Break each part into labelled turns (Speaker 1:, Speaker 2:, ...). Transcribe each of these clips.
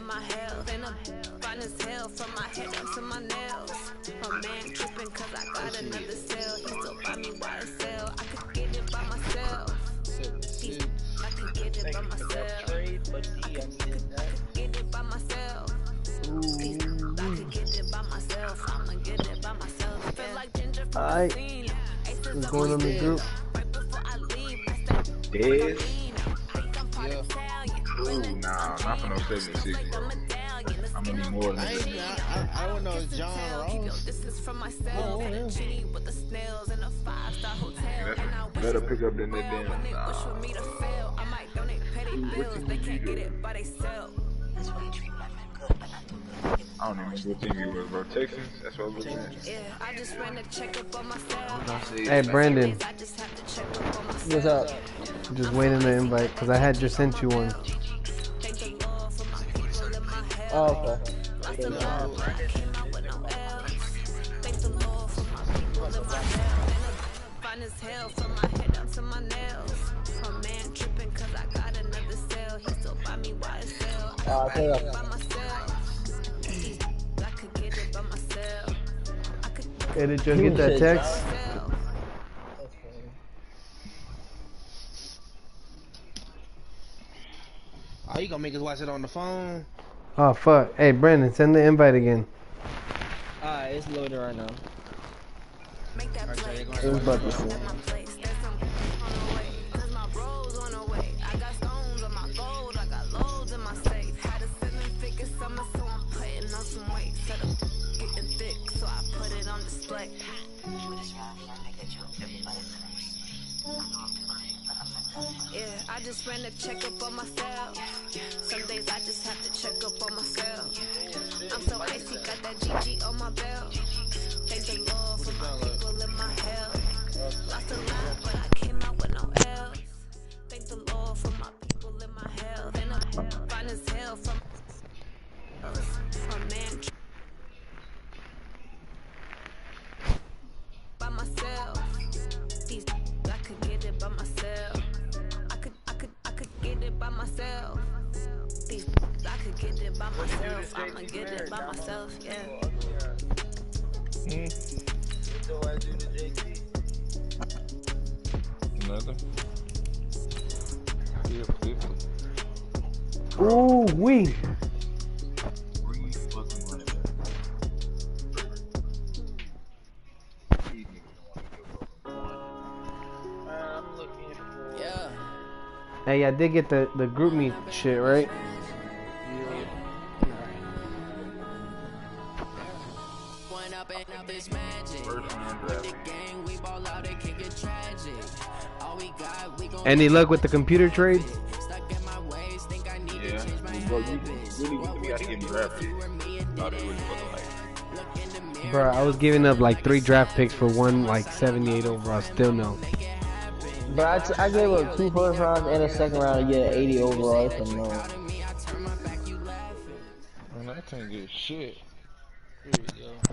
Speaker 1: my health. And I'm fine as hell from my head down to my nails. My man tripping cause I got another cell. He still buy me YSL. I could get it by myself. I could get it by myself. I could get it by myself. I could get it by myself. I'ma get it by myself. Feel like ginger from the scene.
Speaker 2: What's going on in the group?
Speaker 1: Right before I leave, I stay
Speaker 3: Yes.
Speaker 1: yeah.
Speaker 3: Ooh, nah, not for no 76. I'm gonna need more than that.
Speaker 4: I don't know, it's John Ross.
Speaker 1: This is from myself. With the snails in a 5-star hotel.
Speaker 3: Better pick up than that damn.
Speaker 1: I might donate petty bills. They can't get it by themselves.
Speaker 3: I don't even know what team you was, bro. Texans? That's what I was looking at.
Speaker 1: Yeah, I just ran a checkup on myself.
Speaker 2: Hey, Brandon.
Speaker 1: I just have to check up on myself.
Speaker 2: What's up? I'm just waiting to invite because I had just sent you one.
Speaker 1: Thank the Lord for my people in my health.
Speaker 4: Oh, okay.
Speaker 1: Lost the love, but I came out with no L's. Thank the Lord for my people in my health. Fine as hell from my head down to my nails. My man tripping cause I got another cell. He still buy me YSL. I could get it by myself. I could get it by myself.
Speaker 2: Hey, did you get that text?
Speaker 4: Oh, you gonna make us watch it on the phone?
Speaker 2: Oh, fuck. Hey, Brandon, send the invite again.
Speaker 5: Alright, it's loaded right now.
Speaker 1: Make that play.
Speaker 2: It was about to say.
Speaker 1: I got stones on my gold, I got loads in my safe. Had a 7-figure summer, so I'm putting on some weight. Set up getting thick, so I put it on display. Yeah, I just ran a checkup on myself. Some days I just have to check up on myself. I'm so icy, got that GG on my belt. Thank the Lord for my people in my health. Lost a lot, but I came out with no L's. Thank the Lord for my people in my health. And I'm fine as hell from man by myself. I could get it by myself. I could get it by myself. I could get it by myself. I'ma get it by myself, yeah.
Speaker 3: Nothing.
Speaker 2: Ooh, wee. Hey, I did get the group meet shit, right? Any luck with the computer trade?
Speaker 3: Yeah. Bro, you really gotta get drafted. Thought it was fucking like.
Speaker 2: Bro, I was giving up like 3 draft picks for one like 78 overall. Still no.
Speaker 5: But I gave up 2 first rounds and a second round to get an 80 overall. So no.
Speaker 4: Man, I can't get shit.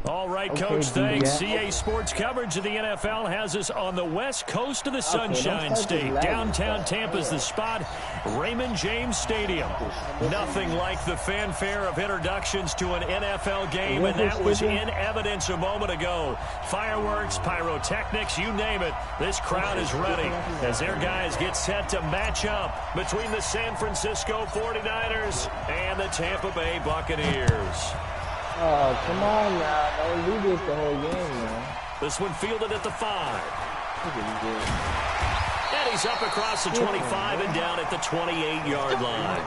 Speaker 6: All right, Coach, thanks. CA Sports coverage of the NFL has us on the west coast of the Sunshine State. Downtown Tampa's the spot, Raymond James Stadium. Nothing like the fanfare of introductions to an NFL game, and that was in evidence a moment ago. Fireworks, pyrotechnics, you name it. This crowd is ready as their guys get set to match up between the San Francisco 49ers and the Tampa Bay Buccaneers.
Speaker 5: Oh, come on now. Don't do this the whole game, man.
Speaker 6: This one fielded at the 5. And he's up across the 25 and down at the 28-yard line.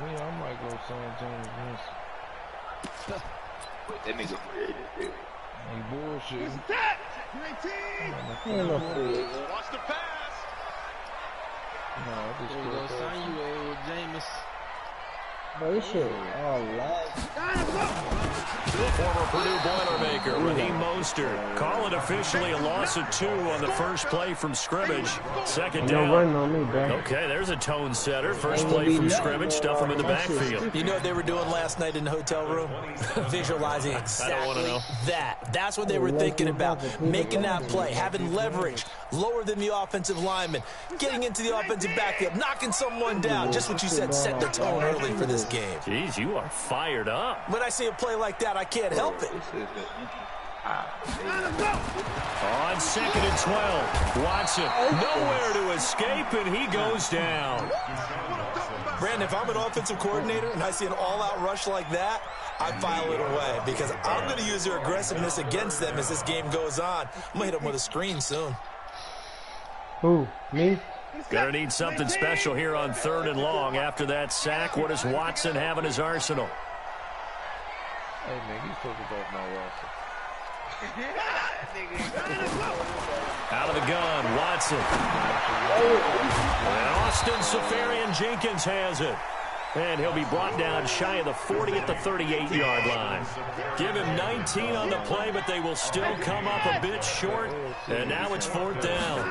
Speaker 4: Me, I might go San James.
Speaker 3: That nigga created it.
Speaker 4: I'm bullshit.
Speaker 7: Watch the pass.
Speaker 4: No, I just go sign you, Jameis.
Speaker 5: Bro, this shit all lag.
Speaker 6: The former Purdue Boilermaker, Raheem Mostert. Call it officially a loss of 2 on the first play from scrimmage. Second down.
Speaker 2: No run on me, bro.
Speaker 6: Okay, there's a tone setter. First play from scrimmage, stuff him in the backfield.
Speaker 8: You know what they were doing last night in the hotel room? Visualizing exactly that. That's what they were thinking about. Making that play, having leverage, lower than the offensive lineman, getting into the offensive backfield, knocking someone down. Just what you said, set the tone early for this game.
Speaker 6: Jeez, you are fired up.
Speaker 8: When I see a play like that, I can't help it.
Speaker 6: On 2nd and 12, Watson nowhere to escape, and he goes down.
Speaker 8: Brandon, if I'm an offensive coordinator and I see an all-out rush like that, I file it away because I'm going to use their aggressiveness against them as this game goes on. I'm going to hit them with a screen soon.
Speaker 2: Who? Me?
Speaker 6: Gonna need something special here on 3rd and long. After that sack, what does Watson have in his arsenal?
Speaker 4: Hey, man, you focus off my roster.
Speaker 6: Out of the gun, Watson. And Austin Safarian-Jenkins has it. And he'll be brought down shy of the 40 at the 38-yard line. Give him 19 on the play, but they will still come up a bit short. And now it's 4th down.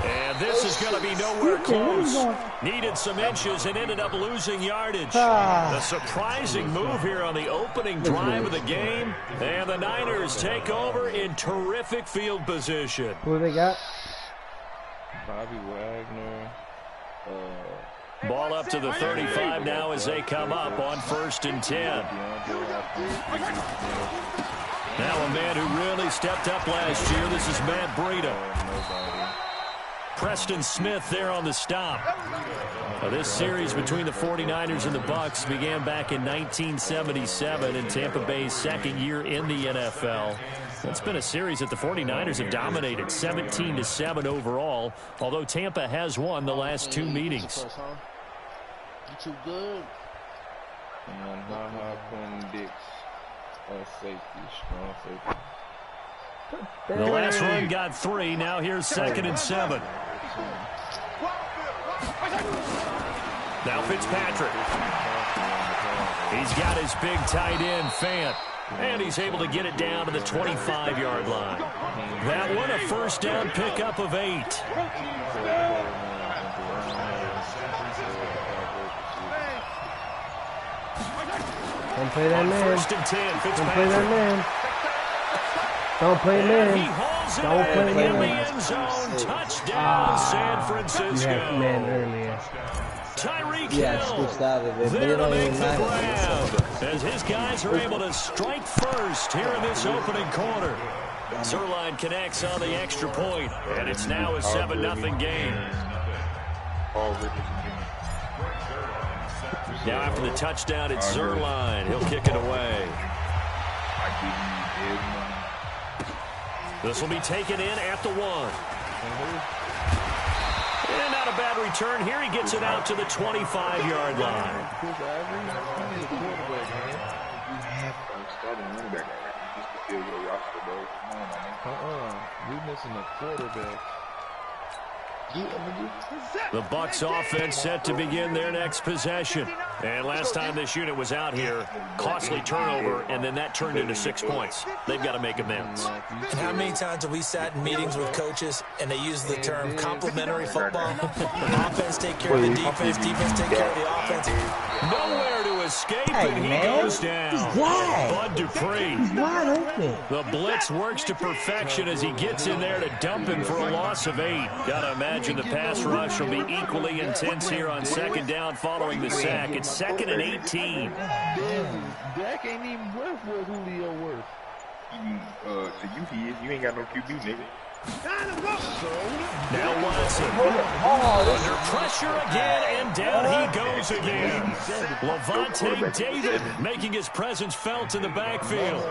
Speaker 6: And this is going to be nowhere close. Needed some inches and ended up losing yardage. A surprising move here on the opening drive of the game. And the Niners take over in terrific field position.
Speaker 2: Who they got?
Speaker 4: Bobby Wagner.
Speaker 6: Ball up to the 35 now as they come up on 1st and 10. Now a man who really stepped up last year. This is Matt Breida. Preston Smith there on the stop. This series between the 49ers and the Bucs began back in 1977 in Tampa Bay's 2nd year in the NFL. It's been a series that the 49ers have dominated, 17-7 overall, although Tampa has won the last 2 meetings.
Speaker 4: You too good. And Quinn Dix, safety, strong safety.
Speaker 6: The last run got 3. Now here's 2nd and 7. Now Fitzpatrick. He's got his big tight end, Fant. And he's able to get it down to the 25-yard line. That one a first down pickup of 8.
Speaker 2: Don't play that man.
Speaker 6: 1st and 10, Fitzpatrick.
Speaker 2: Don't play that man. Don't play man.
Speaker 6: He hauls it
Speaker 2: Don't play
Speaker 6: in
Speaker 2: man.
Speaker 6: the end zone. Touchdown, San Francisco.
Speaker 2: You had man earlier.
Speaker 6: Tyreek
Speaker 5: Hill
Speaker 6: there to make the grab as his guys are able to strike first here in this opening quarter. Zerline connects on the extra point, and it's now a 7-0 game. Now after the touchdown, it's Zerline. He'll kick it away. This will be taken in at the 1. And not a bad return here. He gets it out to the 25-yard line.
Speaker 4: We're missing a quarterback.
Speaker 6: The Bucs offense set to begin their next possession. And last time this unit was out here, costly turnover, and then that turned into 6 points. They've got to make amends.
Speaker 8: And how many times have we sat in meetings with coaches and they use the term complementary football? Offense take care of the defense, defense take care of the offense.
Speaker 6: Nowhere to escape, and he goes down. Bud Dupree.
Speaker 5: Wide open.
Speaker 6: The blitz works to perfection as he gets in there to dump him for a loss of 8. Gotta imagine the pass rush will be equally intense here on 2nd down following the sack. It's 2nd and 18.
Speaker 4: Dak ain't even worth what Julio worth.
Speaker 3: To you he is. You ain't got no QB, nigga.
Speaker 6: Now Watson under pressure again, and down he goes again. Levante David making his presence felt in the backfield.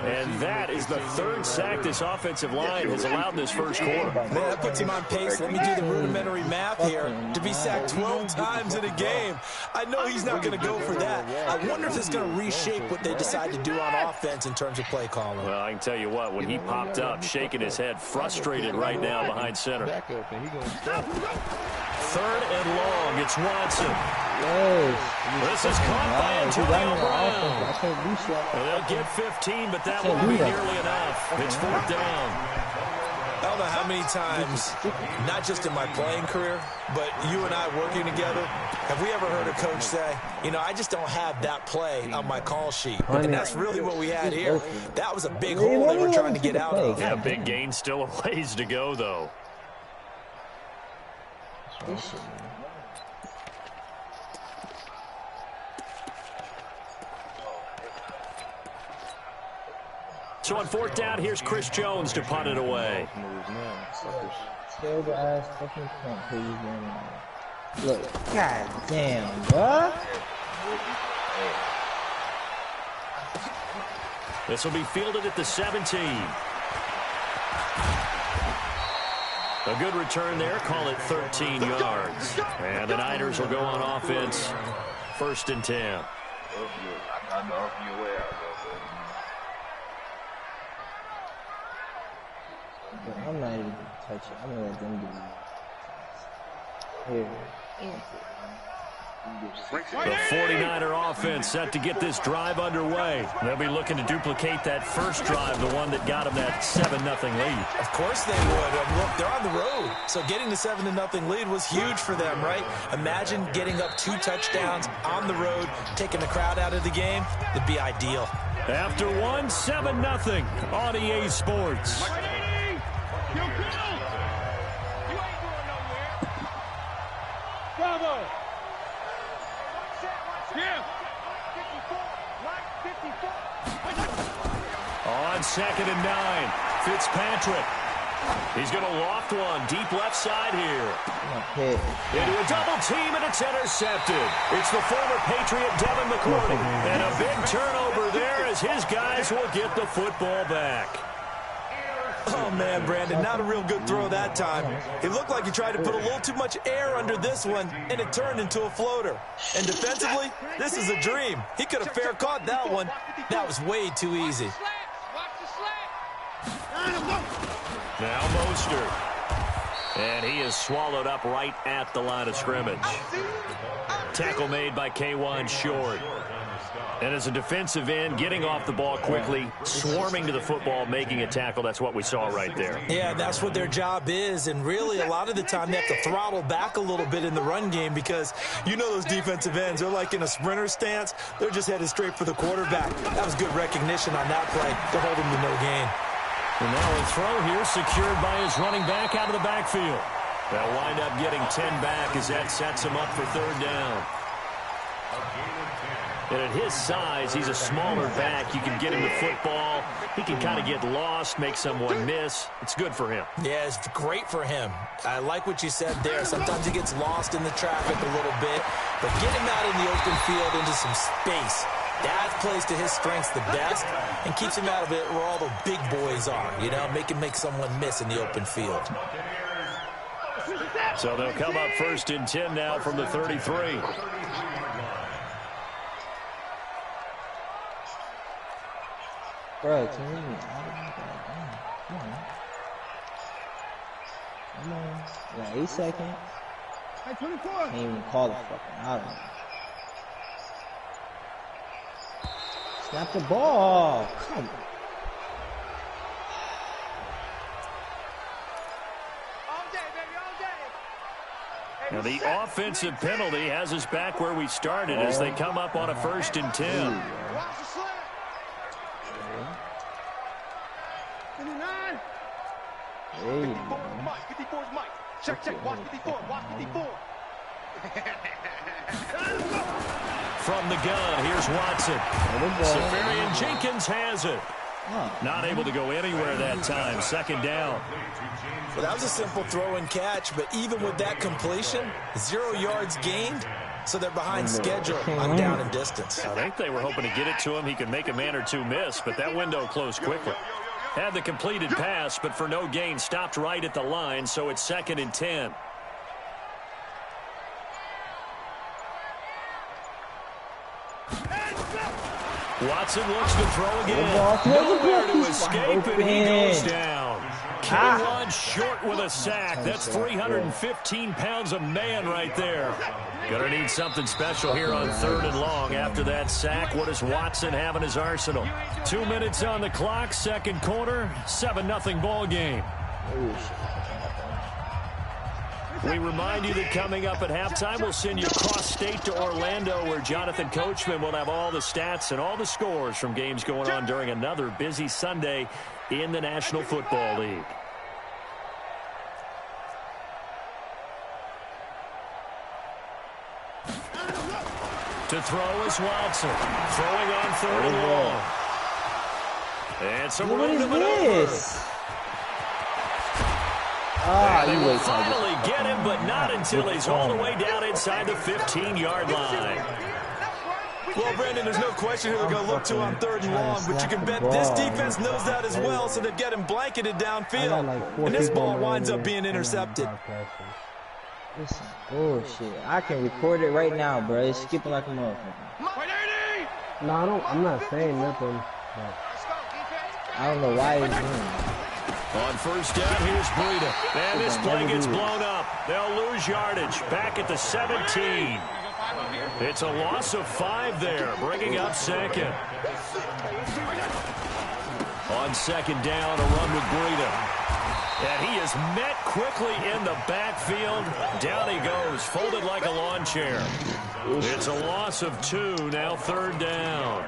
Speaker 6: And that is the 3rd sack this offensive line has allowed this first quarter.
Speaker 8: Man, that puts him on pace. Let me do the rudimentary math here. To be sacked 12 times in a game, I know he's not going to go for that. I wonder if it's going to reshape what they decide to do on offense in terms of play calling.
Speaker 6: Well, I can tell you what, when he popped up, shaking his head, frustrated right now behind center. 3rd and long. It's Watson.
Speaker 5: Yes.
Speaker 6: This is caught by Antonio Brown. Well, they'll get 15, but that won't be nearly enough. It's 4th down.
Speaker 8: I don't know how many times, not just in my playing career, but you and I working together, have we ever heard a coach say, you know, I just don't have that play on my call sheet. And that's really what we had here. That was a big hole they were trying to get out of.
Speaker 6: Yeah, big gain, still a ways to go, though. So on 4th down, here's Chris Jones to punt it away.
Speaker 5: Look, god damn, bro.
Speaker 6: This will be fielded at the 17. A good return there. Call it 13 yards. And the Niners will go on offense. 1st and 10.
Speaker 5: I'm not even gonna touch it. I'm gonna let them do it. Here.
Speaker 6: The 49er offense set to get this drive underway. They'll be looking to duplicate that first drive, the one that got them that 7-0 lead.
Speaker 8: Of course they would. Look, they're on the road. So getting the 7-0 lead was huge for them, right? Imagine getting up 2 touchdowns on the road, taking the crowd out of the game. It'd be ideal.
Speaker 6: After 1, 7-0 on EA Sports.
Speaker 7: Bravo!
Speaker 6: On 2nd and 9, Fitzpatrick. He's going to loft one deep left side here. Into a double team, and it's intercepted. It's the former Patriot Devin McCourty. And a big turnover there as his guys will get the football back.
Speaker 8: Oh, man, Brandon, not a real good throw that time. It looked like he tried to put a little too much air under this one, and it turned into a floater. And defensively, this is a dream. He could have fair caught that one. That was way too easy.
Speaker 6: Now Mostert. And he is swallowed up right at the line of scrimmage. Tackle made by K1 Short. And as a defensive end, getting off the ball quickly, swarming to the football, making a tackle, that's what we saw right there.
Speaker 8: Yeah, that's what their job is. And really, a lot of the time, they have to throttle back a little bit in the run game because you know those defensive ends, they're like in a sprinter stance. They're just headed straight for the quarterback. That was good recognition on that play to hold him to no gain.
Speaker 6: And now a throw here secured by his running back out of the backfield. They'll wind up getting 10 back as that sets him up for 3rd down. And at his size, he's a smaller back. You can get him the football. He can kind of get lost, make someone miss. It's good for him.
Speaker 8: Yeah, it's great for him. I like what you said there. Sometimes he gets lost in the traffic a little bit. But get him out in the open field into some space. That plays to his strengths the best and keeps him out of it where all the big boys are. You know, make someone miss in the open field.
Speaker 6: So they'll come up 1st and 10 now from the 33.
Speaker 5: Bro, can you come on. Yeah, 8 seconds. Can't even call the fucking out of it. Snap the ball. Come on.
Speaker 6: Now the offensive penalty has us back where we started as they come up on a 1st and 10.
Speaker 5: Hey,
Speaker 7: Mike, 54 is Mike. Check, watch 54, watch 54.
Speaker 6: From the gun, here's Watson. Safarian Jenkins has it. Not able to go anywhere that time. 2nd down.
Speaker 8: Well, that was a simple throw and catch, but even with that completion, 0 yards gained, so they're behind schedule on down and distance.
Speaker 6: I think they were hoping to get it to him. He could make a man or two miss, but that window closed quickly. Had the completed pass, but for no gain, stopped right at the line, so it's 2nd and 10. Watson looks to throw again. Nowhere to escape, and he goes down. came one short with a sack. That's 315 pounds of man right there. Gonna need something special here on 3rd and long. After that sack, what does Watson have in his arsenal? 2 minutes on the clock, second quarter, 7-0 ball game. We remind you that coming up at halftime, we'll send you across state to Orlando, where Jonathan Coachman will have all the stats and all the scores from games going on during another busy Sunday in the National Football League. To throw is Watson. Throwing on 3rd and long. And some room to maneuver. They will finally get him, but not until he's all the way down inside the 15-yard line.
Speaker 8: Well, Brandon, there's no question who they're going to look to on 3rd and long, but you can bet this defense knows that as well, so they're getting blanketed downfield. And this ball winds up being intercepted.
Speaker 5: This is bullshit. I can record it right now, bro. It's skipping like a motherfucker.
Speaker 2: No, I'm not saying nothing. But
Speaker 5: I don't know why it's doing it.
Speaker 6: On 1st down, here's Breida. And this play gets blown up. They'll lose yardage. Back at the 17. It's a loss of 5 there, bringing up 2nd. On 2nd down, a run with Breida. And he is met quickly in the backfield. Down he goes, folded like a lawn chair. It's a loss of 2, now 3rd down.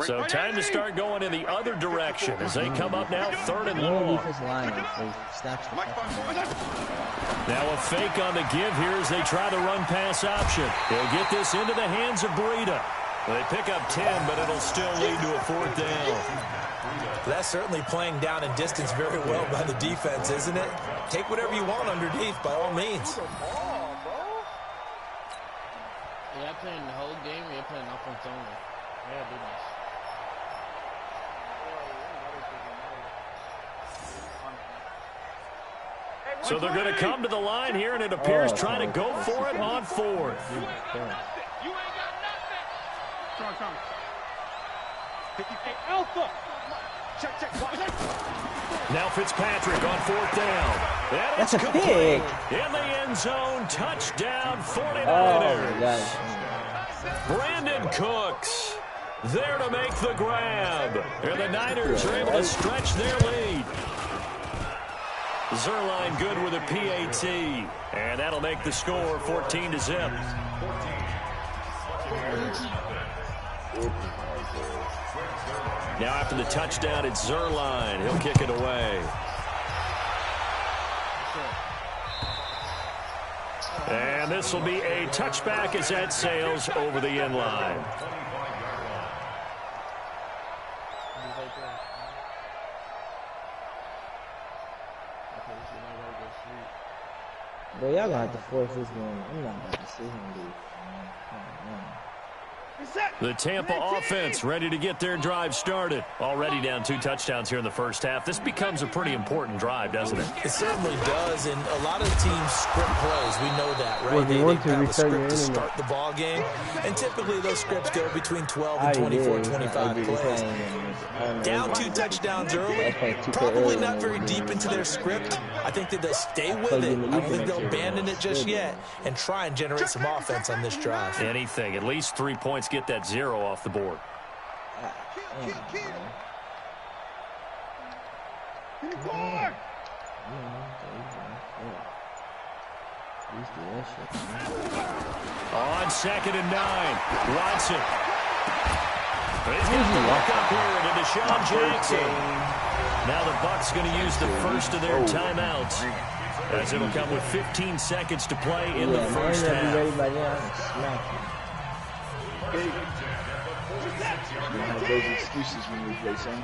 Speaker 6: So time to start going in the other direction as they come up now 3rd and long. Now a fake on the give here as they try the run pass option. They'll get this into the hands of Breida. They pick up 10, but it'll still lead to a 4th down.
Speaker 8: That's certainly playing down in distance very well by the defense, isn't it? Take whatever you want underneath, by all means.
Speaker 9: Yeah, playing the whole game, you're playing offense only. Yeah, goodness.
Speaker 6: So they're going to come to the line here, and it appears trying to go for it on 4th. Now Fitzpatrick on 4th down. And
Speaker 5: That's
Speaker 6: it's
Speaker 5: a
Speaker 6: complete.
Speaker 5: pick.
Speaker 6: In the end zone, touchdown 49ers. Brandon Cooks there to make the grab. And the Niners are able to stretch their lead. Zerline good with a PAT. And that'll make the score 14-0. Now after the touchdown, it's Zerline. He'll kick it away. And this will be a touchback as that sails over the end line.
Speaker 5: Bro, y'all gonna have to force this game. I'm not about to see him do it.
Speaker 6: The Tampa offense ready to get their drive started. Already down 2 touchdowns here in the first half. This becomes a pretty important drive, doesn't it?
Speaker 8: It certainly does, and a lot of teams script plays. We know that, right?
Speaker 2: Well,
Speaker 8: they
Speaker 2: want to
Speaker 8: have a
Speaker 2: restart
Speaker 8: script
Speaker 2: your
Speaker 8: to
Speaker 2: internet.
Speaker 8: start the ball game, and typically those scripts go between 12 and 24, 25 plays. Down 2 touchdowns early, probably not very deep into their script. I think that they'll stay with it. I don't think they'll abandon it just yet and try and generate some offense on this drive.
Speaker 6: Anything. At least 3 points. Get that 0 off the board. On 2nd and 9, Watson. He's going to look up here to Deshaun Jackson. Now the Bucs going to use the first of their timeouts, as it'll come with 15 seconds to play in the first half.
Speaker 3: You have those excuses when we play, son.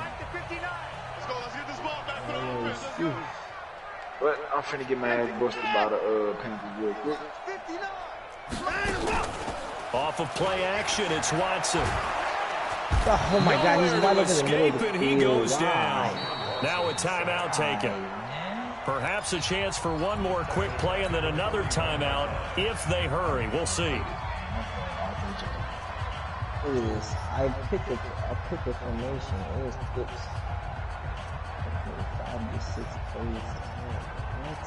Speaker 3: But I'm finna get my ass busted by the Panthers real quick.
Speaker 6: Off of play action, it's Watson.
Speaker 5: Oh my God, he's wide open in the middle of the
Speaker 6: and he
Speaker 5: field.
Speaker 6: goes down. Now a timeout taken. Perhaps a chance for one more quick play and then another timeout if they hurry. We'll see.
Speaker 5: Look at this. I picked the formation. It was fixed. Okay, 5 to 6 plays. What?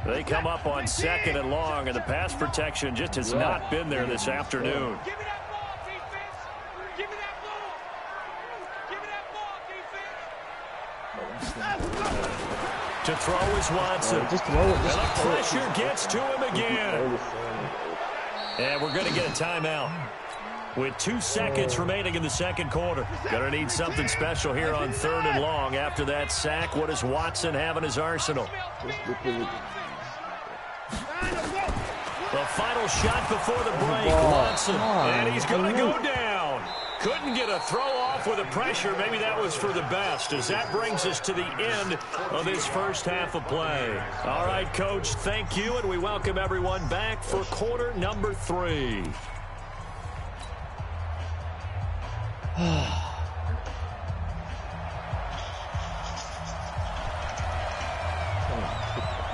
Speaker 6: They come up on 2nd and long, and the pass protection just has not been there this afternoon.
Speaker 7: Give me that ball, defense. Give me that ball. Give me that ball, defense.
Speaker 6: To throw is Watson.
Speaker 5: Just throw it.
Speaker 6: And the pressure gets to him again. And we're going to get a timeout with 2 seconds remaining in the second quarter. Going to need something special here on 3rd and long. After that sack, what does Watson have in his arsenal? The final shot before the break, Watson. And he's going to go down. Couldn't get a throw off with the pressure. Maybe that was for the best, as that brings us to the end of this first half of play. All right, Coach, thank you, and we welcome everyone back for quarter number 3.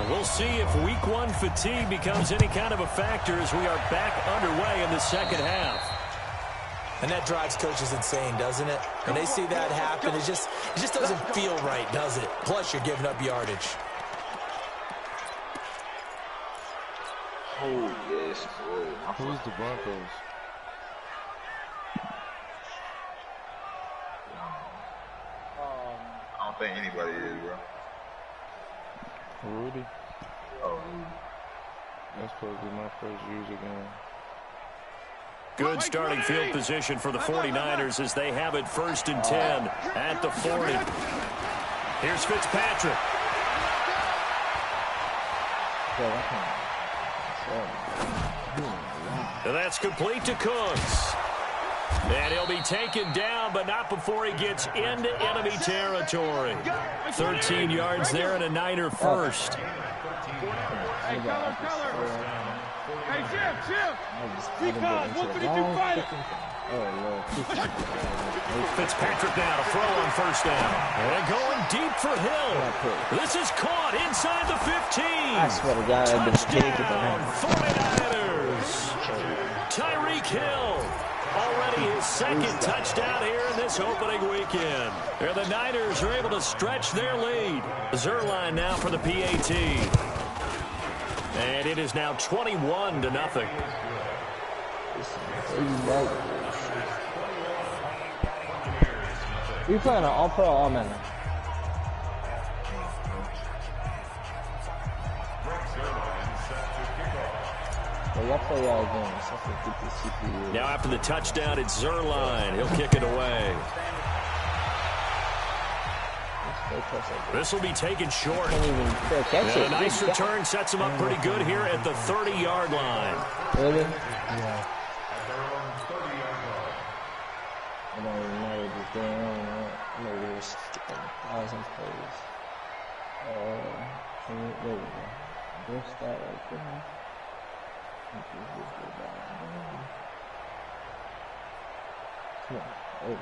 Speaker 6: We'll see if week 1 fatigue becomes any kind of a factor as we are back underway in the second half.
Speaker 8: And that drives coaches insane, doesn't it? When they see that happen, it just doesn't feel right, does it? Plus, you're giving up yardage.
Speaker 3: Oh, yes.
Speaker 4: Who's the Broncos?
Speaker 3: I don't think anybody is, bro.
Speaker 4: Rudy?
Speaker 3: Oh.
Speaker 4: That's supposed to be my first user game.
Speaker 6: Good starting field position for the 49ers as they have it 1st and 10 at the 40. Here's Fitzpatrick. And that's complete to Cooks. And he'll be taken down, but not before he gets into enemy territory. 13 yards there and a Niner first.
Speaker 7: Hey, color. Hey, Jim. Because 152 fighter.
Speaker 6: Fitzpatrick now to throw on 1st down. And going deep for Hill. This is caught inside the 15.
Speaker 5: I swear to God, I've been taking them.
Speaker 6: 49ers. Tyreek Hill. Already his 2nd touchdown here in this opening weekend. And the Niners are able to stretch their lead. Zerline now for the PAT. And it is now 21-0.
Speaker 5: We playing an all-pro, all-man.
Speaker 6: Now after the touchdown, it's Zerline. He'll kick it away. This will be taken short. And a nice return sets him up pretty good here at the 30-yard line.
Speaker 5: Really? Yeah. I don't even know what this damn. Maybe there's 1,000 plays. There we go. There's that right there. Come on, there we go.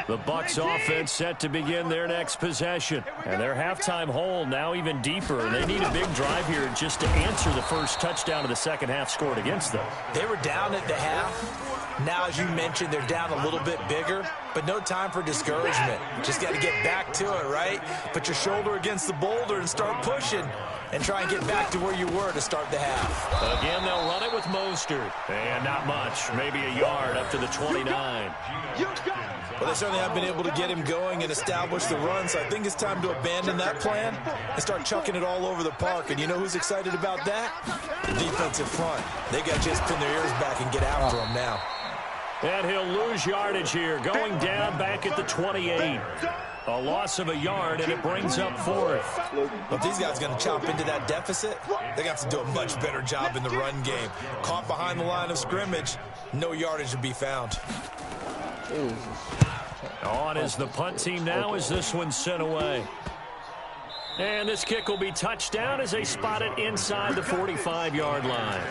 Speaker 6: The Bucs offense set to begin their next possession. And their halftime hole now even deeper. And they need a big drive here just to answer the first touchdown of the second half scored against them.
Speaker 8: They were down at the half. Now, as you mentioned, they're down a little bit bigger, but no time for discouragement. Just got to get back to it, right? Put your shoulder against the boulder and start pushing and try and get back to where you were to start the half.
Speaker 6: Again, they'll run it with Mostert. And not much, maybe a yard up to the 29.
Speaker 8: Well, they certainly have been able to get him going and establish the run, so I think it's time to abandon that plan and start chucking it all over the park. And you know who's excited about that? The defensive front. They got to just pin their ears back and get after him now.
Speaker 6: And he'll lose yardage here, going down back at the 28. A loss of a yard, and it brings up 4th.
Speaker 8: If these guys are going to chop into that deficit, they got to do a much better job in the run game. Caught behind the line of scrimmage, no yardage to be found.
Speaker 6: On is the punt team now as this one's sent away. And this kick will be touchdown as they spot it inside the 45-yard line.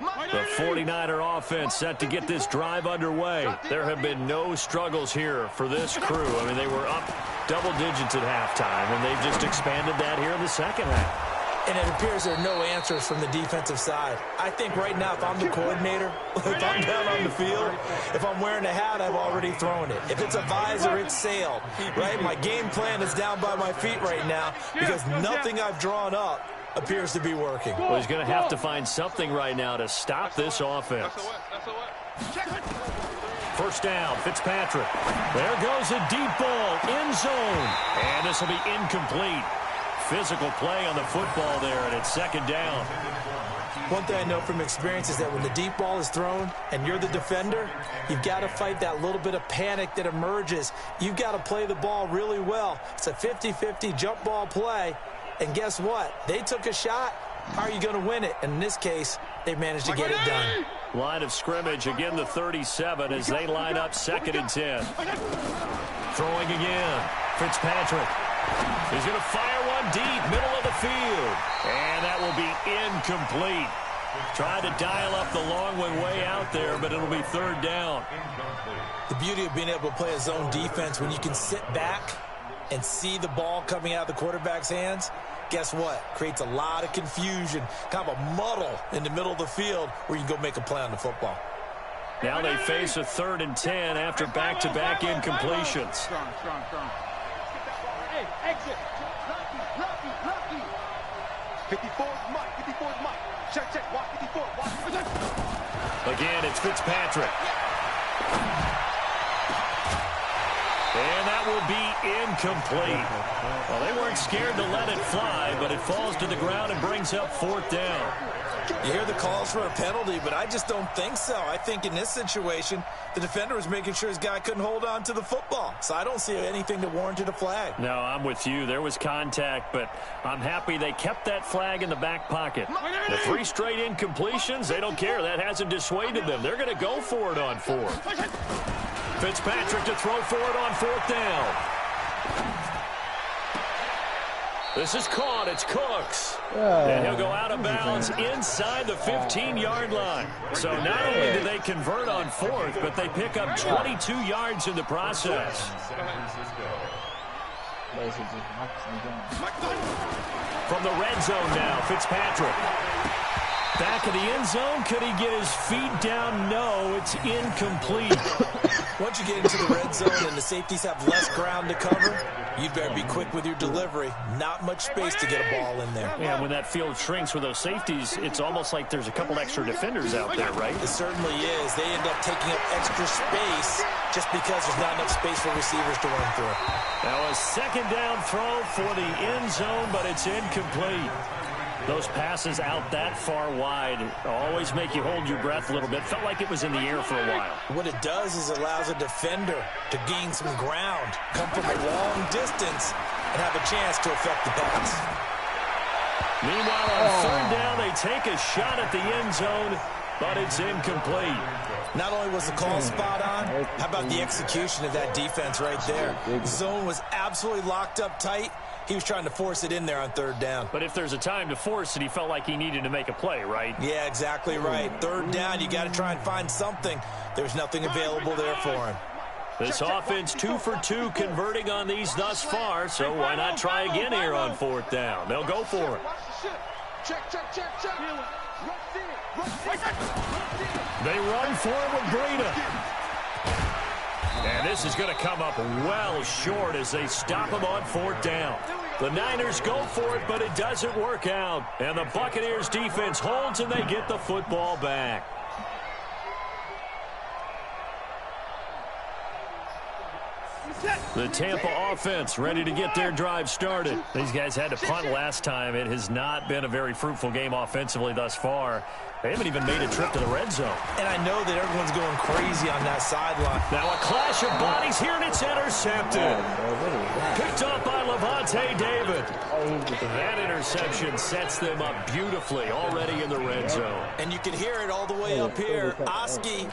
Speaker 6: The 49er offense set to get this drive underway. There have been no struggles here for this crew. I mean, they were up double digits at halftime, and they've just expanded that here in the second half.
Speaker 8: And it appears there are no answers from the defensive side. I think right now, if I'm the coordinator, if I'm down on the field, if I'm wearing a hat, I've already thrown it. If it's a visor, it's sailed, right? My game plan is down by my feet right now because nothing I've drawn up appears to be working.
Speaker 6: Well, he's going to have to find something right now to stop this offense. First down, Fitzpatrick. There goes a deep ball, end zone. And this will be incomplete. Physical play on the football there, and it's second down.
Speaker 8: One thing I know from experience is that when the deep ball is thrown and you're the defender, you've got to fight that little bit of panic that emerges. You've got to play the ball really well. It's a 50-50 jump ball play, and guess what? They took a shot. How are you going to win it? And in this case, they managed to get it done.
Speaker 6: Line of scrimmage, again the 37 as they line up 2nd and 10. Throwing again, Fitzpatrick. He's going to fire one deep, middle of the field. And that will be incomplete. Tried to dial up the long one way out there, but it'll be 3rd down.
Speaker 8: The beauty of being able to play a zone defense when you can sit back and see the ball coming out of the quarterback's hands, guess what? Creates a lot of confusion, kind of a muddle in the middle of the field where you can go make a play on the football.
Speaker 6: Now they face a 3rd and 10 after back-to-back incompletions.
Speaker 7: Strong. Hey, exit. Lucky. 54's Mike. Check. Watch 54.
Speaker 6: Again, it's Fitzpatrick. And that will be incomplete. Well, they weren't scared to let it fly, but it falls to the ground and brings up 4th down.
Speaker 8: You hear the calls for a penalty, but I just don't think so. I think in this situation, the defender was making sure his guy couldn't hold on to the football. So I don't see anything that warranted a flag.
Speaker 6: No, I'm with you. There was contact, but I'm happy they kept that flag in the back pocket. The 3 straight incompletions, they don't care. That hasn't dissuaded them. They're going to go for it on 4th. Fitzpatrick to throw for it on 4th down. This is caught. It's Cooks. And he'll go out of bounds inside the 15-yard line. So not only do they convert on 4th, but they pick up 22 yards in the process. From the red zone now, Fitzpatrick. Back of the end zone. Could he get his feet down? No, it's incomplete.
Speaker 8: Once you get into the red zone and the safeties have less ground to cover, you'd better be quick with your delivery. Not much space to get a ball in there.
Speaker 6: Yeah, when that field shrinks with those safeties, it's almost like there's a couple extra defenders out there, right?
Speaker 8: It certainly is. They end up taking up extra space just because there's not enough space for receivers to run through.
Speaker 6: Now a 2nd down throw for the end zone, but it's incomplete. Those passes out that far wide always make you hold your breath a little bit. Felt like it was in the air for a while.
Speaker 8: What it does is it allows a defender to gain some ground, come from a long distance, and have a chance to affect the pass.
Speaker 6: Meanwhile, on 3rd down, they take a shot at the end zone, but it's incomplete.
Speaker 8: Not only was the call spot on, how about the execution of that defense right there? Zone was absolutely locked up tight. He was trying to force it in there on 3rd down.
Speaker 6: But if there's a time to force it, he felt like he needed to make a play, right?
Speaker 8: Yeah, exactly right. 3rd down, you got to try and find something. There's nothing available there for him.
Speaker 6: This offense 2 for 2 converting on these thus far, so why not try again here on 4th down? They'll go for it.
Speaker 7: Check.
Speaker 6: They run for it with Breida. And this is going to come up well short as they stop him on 4th down. The Niners go for it, but it doesn't work out. And the Buccaneers defense holds and they get the football back. The Tampa offense ready to get their drive started. These guys had to punt last time. It has not been a very fruitful game offensively thus far. They haven't even made a trip to the red zone.
Speaker 8: And I know that everyone's going crazy on that sideline.
Speaker 6: Now a clash of bodies here, and it's intercepted. Picked up by Levante David. That interception sets them up beautifully already in the red zone.
Speaker 8: And you can hear it all the way up here. Oski,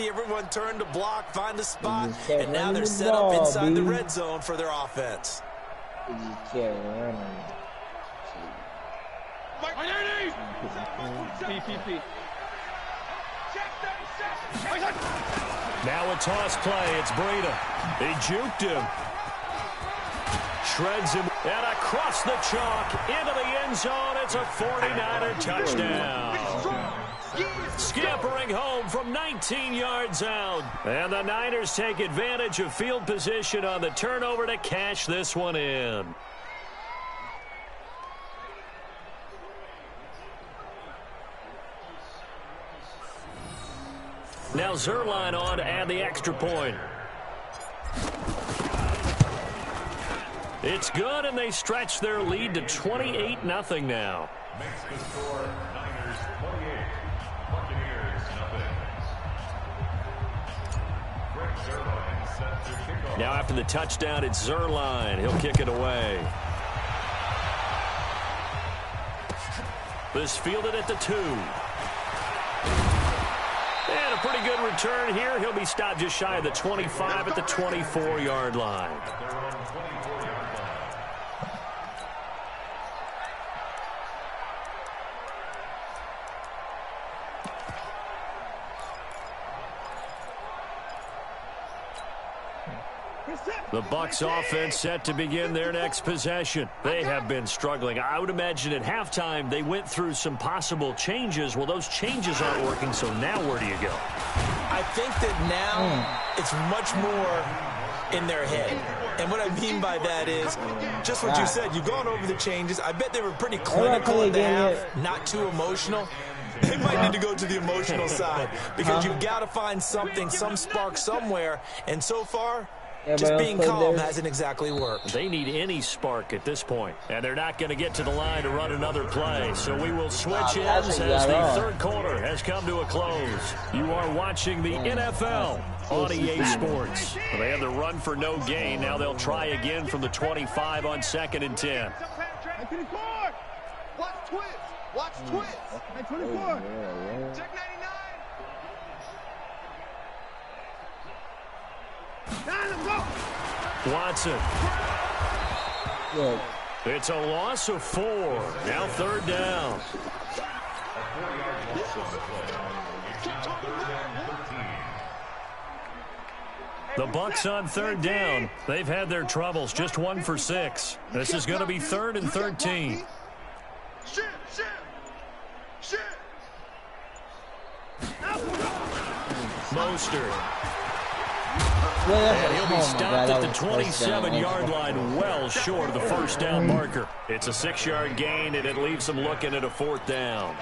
Speaker 8: everyone turned to block, find a spot, and now they're set up inside the red zone for their offense.
Speaker 6: Now a toss play. It's Breida. He juked him. Shreds him. And across the chalk into the end zone. It's a 49er touchdown. Scampering home from 19 yards out. And the Niners take advantage of field position on the turnover to cash this one in. Now Zerline on to add the extra point. It's good, and they stretch their lead to 28-0 now.
Speaker 10: Makes the score Niners 28, Buccaneers nothing.
Speaker 6: Now after the touchdown, it's Zerline. He'll kick it away. This fielded at the 2. And a pretty good return here. He'll be stopped just shy of the 25 at the 24-yard line. The Bucs offense set to begin their next possession. They have been struggling. I would imagine at halftime they went through some possible changes. Well, those changes aren't working, so now where do you go?
Speaker 8: I think that now it's much more in their head. And what I mean by that is just what you said. You've gone over the changes. I bet they were pretty clinical in the half, not too emotional. They might need to go to the emotional side because you've got to find something, some spark somewhere. And so far, just being calm hasn't exactly worked.
Speaker 6: They need any spark at this point, and they're not going to get to the line to run another play. So we will switch ends as the third quarter has come to a close. You are watching the NFL on EA Sports. Well, they had the run for no gain. Now they'll try again from the 25 on 2nd and 10.
Speaker 7: Watch twist. Watch twist. 24. Check 99.
Speaker 6: Watson. It's a loss of 4. Now 3rd down. The Bucs on 3rd down. They've had their troubles. Just 1 for 6. This is going to be 3rd and 13. Mostert. And he'll be stopped at the 27-yard line, well short of the first down marker. It's a 6-yard gain, and it leaves them looking at a 4th down.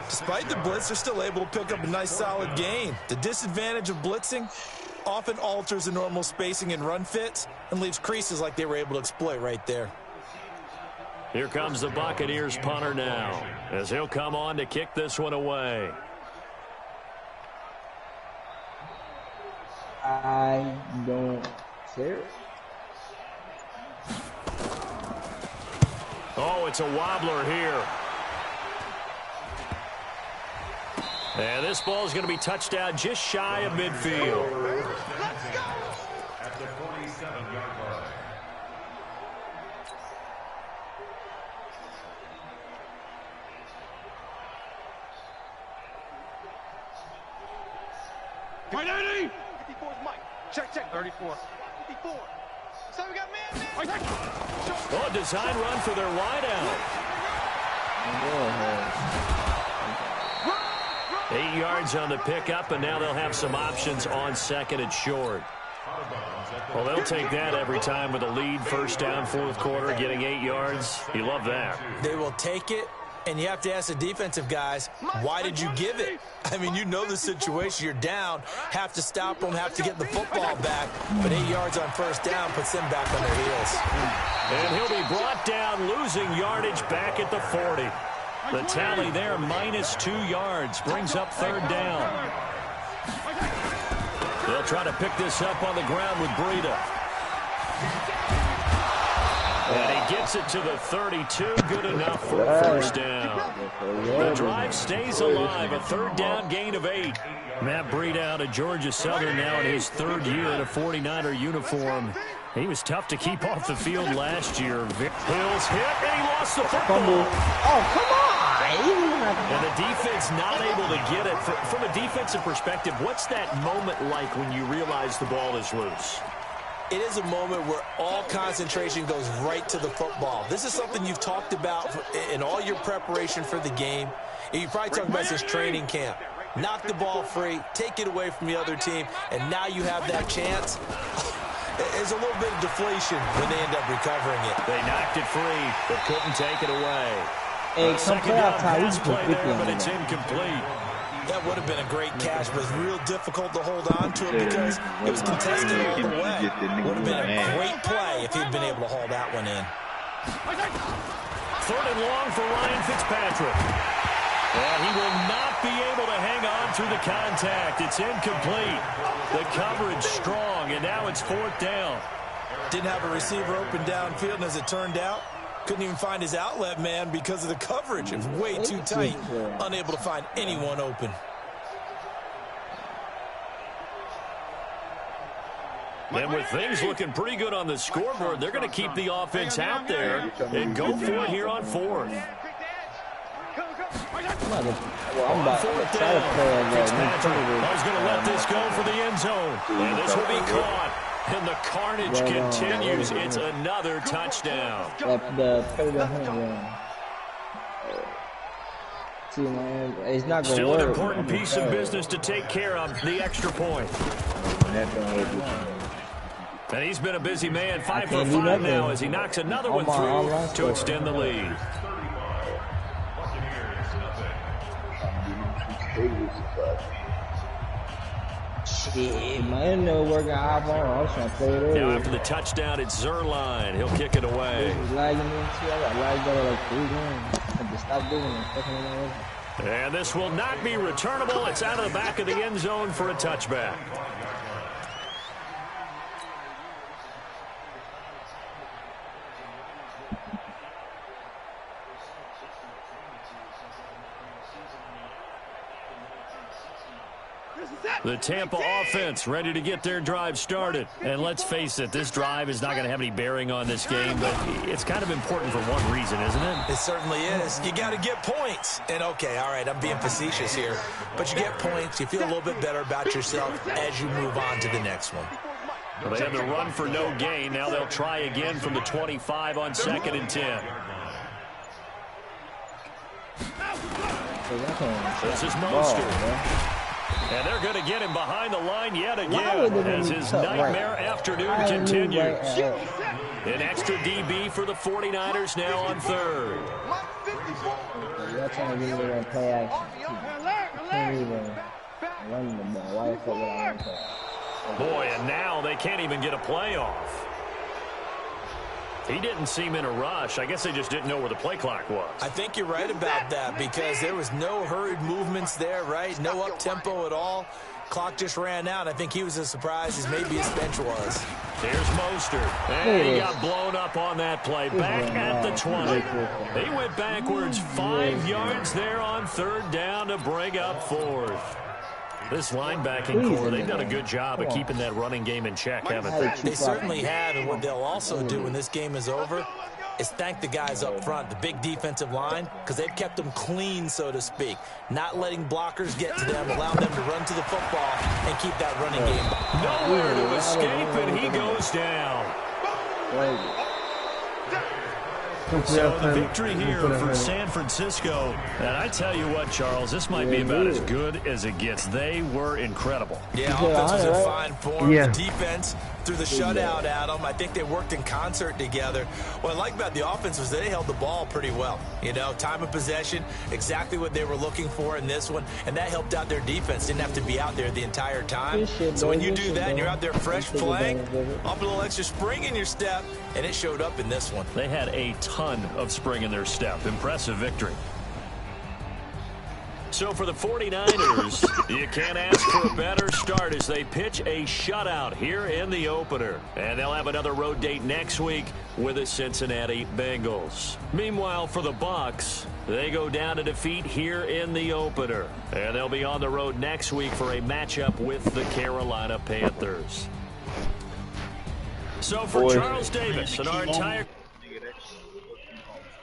Speaker 8: Despite the blitz, they're still able to pick up a nice, solid gain. The disadvantage of blitzing often alters the normal spacing and run fits and leaves creases like they were able to exploit right there.
Speaker 6: Here comes the Buccaneers punter now, as he'll come on to kick this one away.
Speaker 5: I don't care.
Speaker 6: Oh, it's a wobbler here. And this ball is going to be touched down just shy of midfield.
Speaker 10: At the 47-yard line.
Speaker 7: Right, 80. 54 is Mike. Check. 34. 54. So we got man.
Speaker 6: Oh, design run for their wideout. 8 yards on the pickup, and now they'll have some options on 2nd and short. Well, they'll take that every time with a lead, 1st down, 4th quarter, getting 8 yards. You love that.
Speaker 8: They will take it, and you have to ask the defensive guys, why did you give it? I mean, you know the situation. You're down, have to stop them, have to get the football back, but 8 yards on 1st down puts them back on their heels.
Speaker 6: And he'll be brought down, losing yardage back at the 40. The tally there, -2 yards, brings up 3rd down. They'll try to pick this up on the ground with Breida. And he gets it to the 32. Good enough for a 1st down. The drive stays alive. A 3rd down gain of 8. Matt Breida out of Georgia Southern now in his 3rd year in a 49er uniform. He was tough to keep off the field last year. Hills hit, and he lost the football.
Speaker 5: Oh, come on.
Speaker 6: And the defense not able to get it. From a defensive perspective, what's that moment like when you realize the ball is loose?
Speaker 8: It is a moment where all concentration goes right to the football. This is something you've talked about in all your preparation for the game. And you probably talked about this training camp. Knock the ball free, take it away from the other team, and now you have that chance. There's a little bit of deflation when they end up recovering it.
Speaker 6: They knocked it free, but couldn't take it away.
Speaker 5: Hey, come play out time.
Speaker 6: Pass play there, but it's incomplete.
Speaker 8: That would have been a great catch, but it's real difficult to hold on to it because it was contested all the way. Would have been a great play if he'd been able to haul that one in.
Speaker 6: 3rd and long for Ryan Fitzpatrick. And he will not be able to hang on through the contact. It's incomplete. The coverage strong, and now it's 4th down.
Speaker 8: Didn't have a receiver open downfield, and as it turned out, couldn't even find his outlet man because of the coverage. It was way too tight. Unable to find anyone open.
Speaker 6: And with things looking pretty good on the scoreboard, they're going to keep the offense out there and go for it here on 4th.
Speaker 5: I'm about to try to play
Speaker 6: I was going to let this go for the end zone. And this will be caught. And the carnage continues. It's another touchdown.
Speaker 5: It's not going
Speaker 6: Still
Speaker 5: to work.
Speaker 6: an important piece of business to take care of, the extra point. And he's been a busy man, 5 for 5 now as he knocks another one through to extend the lead.
Speaker 5: Man, no working hop on. I was trying to play it earlier.
Speaker 6: Now after the touchdown, it's Zerline. He'll kick it away.
Speaker 5: Lagging in, too. I got lagged out like 3 games. I had to stop doing it.
Speaker 6: And this will not be returnable. It's out of the back of the end zone for a touchback. The Tampa offense ready to get their drive started. And let's face it, this drive is not going to have any bearing on this game, but it's kind of important for one reason, isn't it?
Speaker 8: It certainly is. You got to get points. And, okay, all right, I'm being facetious here. But you get points. You feel a little bit better about yourself as you move on to the next one.
Speaker 6: Well, they had the run for no gain. Now they'll try again from the 25 on 2nd and 10. This is Mostert. And they're going to get him behind the line yet again as his nightmare afternoon continues. An extra DB for the 49ers now on 3rd.
Speaker 5: You're trying to get rid of play action. Can't even run the ball. Why the fuck would I run that?
Speaker 6: Boy, and now they can't even get a play off. He didn't seem in a rush. I guess they just didn't know where the play clock was.
Speaker 8: I think you're right about that because there was no hurried movements there, right? No up-tempo at all. Clock just ran out. I think he was as surprised as maybe his bench was.
Speaker 6: There's Mostert. And he got blown up on that play. Back at the 20. He went backwards 5 yards there on 3rd down to bring up 4th. This linebacking core, they've done a good job of keeping that running game in check, haven't they?
Speaker 8: They certainly have, and what they'll also do when this game is over is thank the guys up front, the big defensive line, because they've kept them clean, so to speak. Not letting blockers get to them, allowing them to run to the football and keep that running game.
Speaker 6: Nowhere to escape, and he goes down. So the victory here for San Francisco. And I tell you what, Charles, this might be about as good as it gets. They were incredible.
Speaker 8: Yeah, offense was in fine form. The defense through the shutout, Adam. I think they worked in concert together. What I like about the offense was they held the ball pretty well. You know, time of possession, exactly what they were looking for in this one, and that helped out their defense. Didn't have to be out there the entire time. So when you do that and you're out there fresh playing, off a little extra spring in your step, and it showed up in this one.
Speaker 6: They had a ton of spring in their step. Impressive victory. So for the 49ers, you can't ask for a better start as they pitch a shutout here in the opener. And they'll have another road date next week with the Cincinnati Bengals. Meanwhile, for the Bucs, they go down to defeat here in the opener. And they'll be on the road next week for a matchup with the Carolina Panthers. So for Charles Davis and our entire